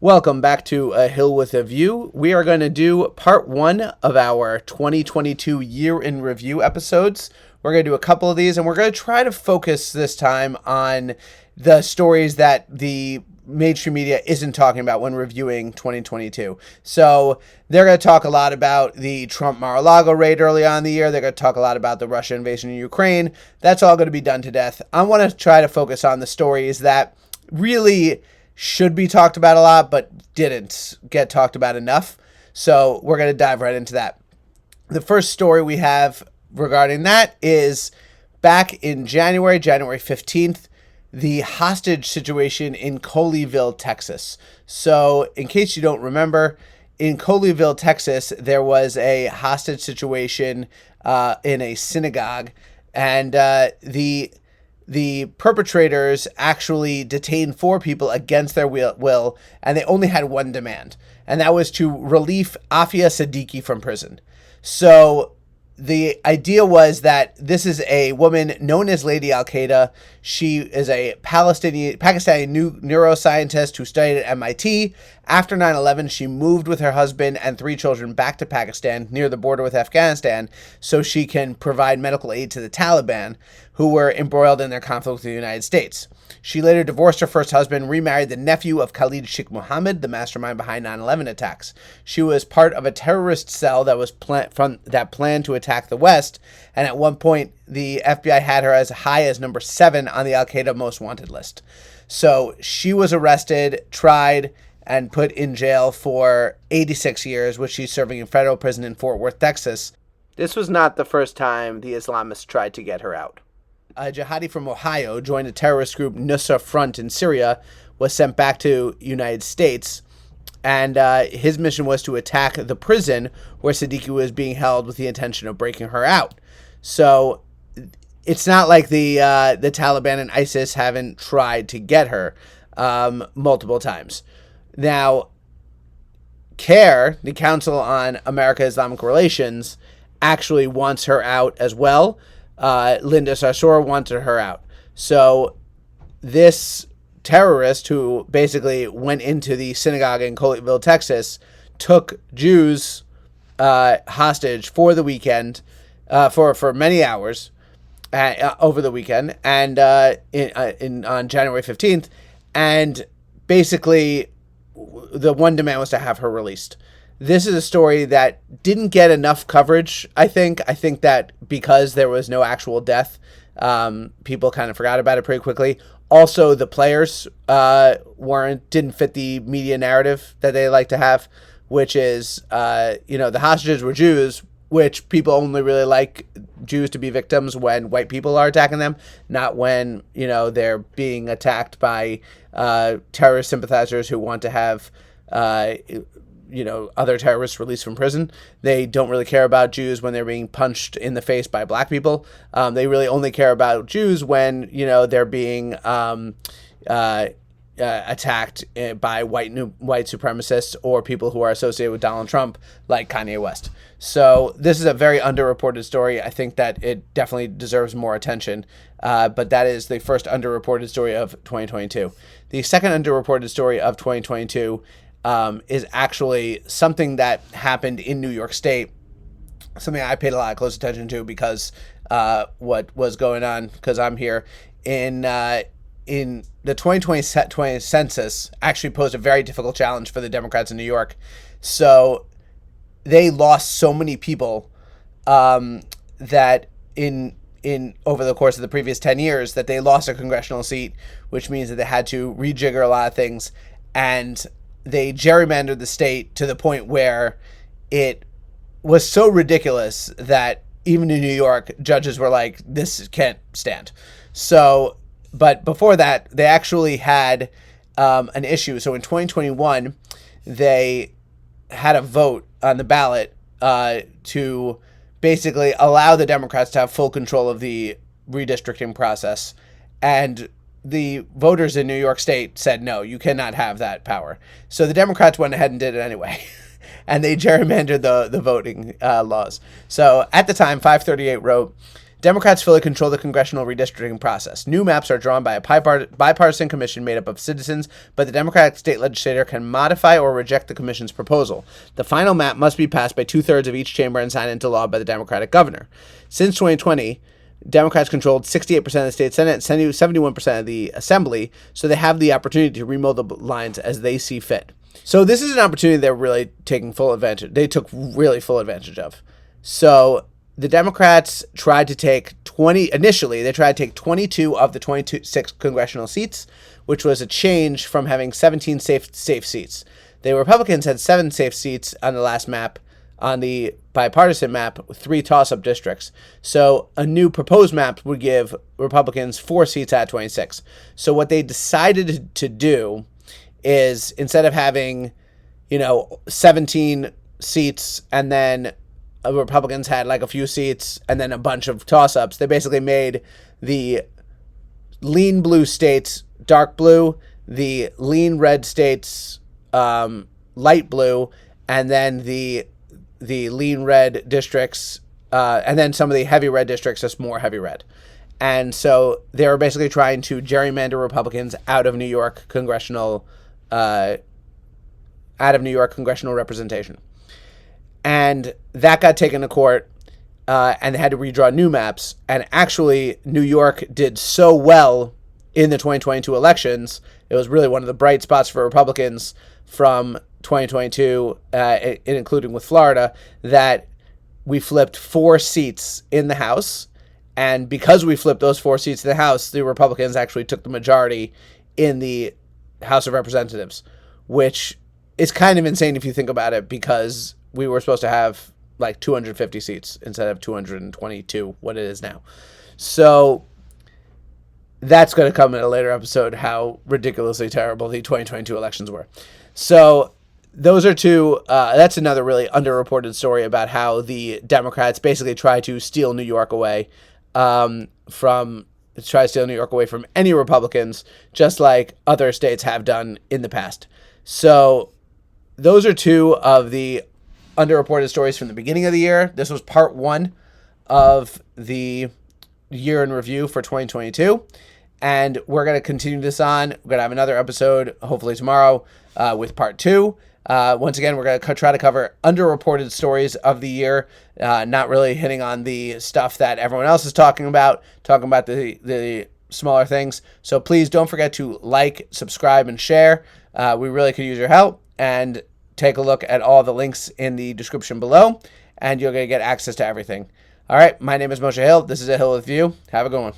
Welcome back to A Hill with a View. We are going to do part one of our 2022 year in review episodes. We're going to do a couple of these, and we're going to try to focus this time on the stories that the mainstream media isn't talking about when reviewing 2022. So they're going to talk a lot about the Trump Mar-a-Lago raid early on in the year. They're going to talk a lot about the Russian invasion in Ukraine. That's all going to be done to death. I want to try to focus on the stories that really should be talked about a lot, but didn't get talked about enough. So we're going to dive right into that. The first story we have regarding that is back in January 15th, the hostage situation in Colleyville, Texas. So in case you don't remember, in Colleyville, Texas, there was a hostage situation in a synagogue, and the perpetrators actually detained 4 people against their will, and they only had one demand, and that was to relieve Afia Siddiqui from prison. So the idea was that this is a woman known as Lady Al-Qaeda. She is a Pakistani neuroscientist who studied at MIT. After 9/11, she moved with her husband and 3 children back to Pakistan near the border with Afghanistan so she can provide medical aid to the Taliban, who were embroiled in their conflict with the United States. She later divorced her first husband, remarried the nephew of Khalid Sheikh Mohammed, the mastermind behind 9/11 attacks. She was part of a terrorist cell that was planned to attack the West, and at one point, the FBI had her as high as number 7 on the Al-Qaeda most wanted list. So she was arrested, tried, and put in jail for 86 years, which she's serving in federal prison in Fort Worth, Texas. This was not the first time the Islamists tried to get her out. A jihadi from Ohio joined a terrorist group, Nusra Front in Syria, was sent back to United States, and his mission was to attack the prison where Siddiqui was being held with the intention of breaking her out. So it's not like the Taliban and ISIS haven't tried to get her multiple times. Now, CAIR, the Council on America-Islamic Relations, actually wants her out as well. Linda Sarsour wanted her out. So this terrorist, who basically went into the synagogue in Colleyville, Texas, took Jews hostage for the weekend, for many hours over the weekend, and on January 15th, and basically the one demand was to have her released. This is a story that didn't get enough coverage, I think. I think that because there was no actual death, people kind of forgot about it pretty quickly. Also, the players didn't fit the media narrative that they like to have, which is, the hostages were Jews, which people only really like Jews to be victims when white people are attacking them, not when, they're being attacked by terrorist sympathizers who want to have other terrorists released from prison. They don't really care about Jews when they're being punched in the face by black people. They really only care about Jews when, they're being attacked by white supremacists or people who are associated with Donald Trump, like Kanye West. So this is a very underreported story. I think that it definitely deserves more attention. But that is the first underreported story of 2022. The second underreported story of 2022 is actually something that happened in New York State, something I paid a lot of close attention to because what was going on, because I'm here. In the 2020 census actually posed a very difficult challenge for the Democrats in New York. So they lost so many people that in over the course of the previous 10 years that they lost a congressional seat, which means that they had to rejigger a lot of things, and they gerrymandered the state to the point where it was so ridiculous that even in New York, judges were like, this can't stand. So, but before that, they actually had an issue. So in 2021, they had a vote on the ballot to basically allow the Democrats to have full control of the redistricting process. And the voters in New York State said, no, you cannot have that power. So the Democrats went ahead and did it anyway. And they gerrymandered the voting laws. So at the time, 538 wrote, Democrats fully control the congressional redistricting process. New maps are drawn by a bipartisan commission made up of citizens, but the Democratic state legislature can modify or reject the commission's proposal. The final map must be passed by 2/3 of each chamber and signed into law by the Democratic governor. Since 2020, Democrats controlled 68% of the state Senate and 71% of the Assembly, so they have the opportunity to remold the lines as they see fit. So this is an opportunity they're really taking full advantage. They took really full advantage of. So the Democrats tried to take 22 of the 26 congressional seats, which was a change from having 17 safe seats. The Republicans had 7 safe seats on the last map, on the bipartisan map, with 3 toss-up districts. So a new proposed map would give Republicans 4 seats out of 26. So what they decided to do is, instead of having, 17 seats and then Republicans had like a few seats and then a bunch of toss-ups, they basically made the lean blue states dark blue, the lean red states light blue, and then the lean red districts, and then some of the heavy red districts just more heavy red. And so they were basically trying to gerrymander Republicans out of New York congressional representation. And that got taken to court, and they had to redraw new maps. And actually, New York did so well in the 2022 elections. It was really one of the bright spots for Republicans from 2022, including with Florida, that we flipped 4 seats in the House. And because we flipped those 4 seats in the House, the Republicans actually took the majority in the House of Representatives, which is kind of insane if you think about it, because we were supposed to have like 250 seats instead of 222, what it is now. So that's going to come in a later episode, how ridiculously terrible the 2022 elections were. So those are two. That's another really underreported story about how the Democrats basically try to steal New York away from any Republicans, just like other states have done in the past. So those are 2 of the underreported stories from the beginning of the year. This was part 1 of the year in review for 2022. And we're going to continue this on. We're going to have another episode, hopefully tomorrow, with part 2. Once again, we're going to try to cover underreported stories of the year, not really hitting on the stuff that everyone else is talking about the smaller things. So please don't forget to like, subscribe, and share. We really could use your help. And take a look at all the links in the description below, and you're going to get access to everything. All right, my name is Moshe Hill. This is A Hill with View. Have a good one.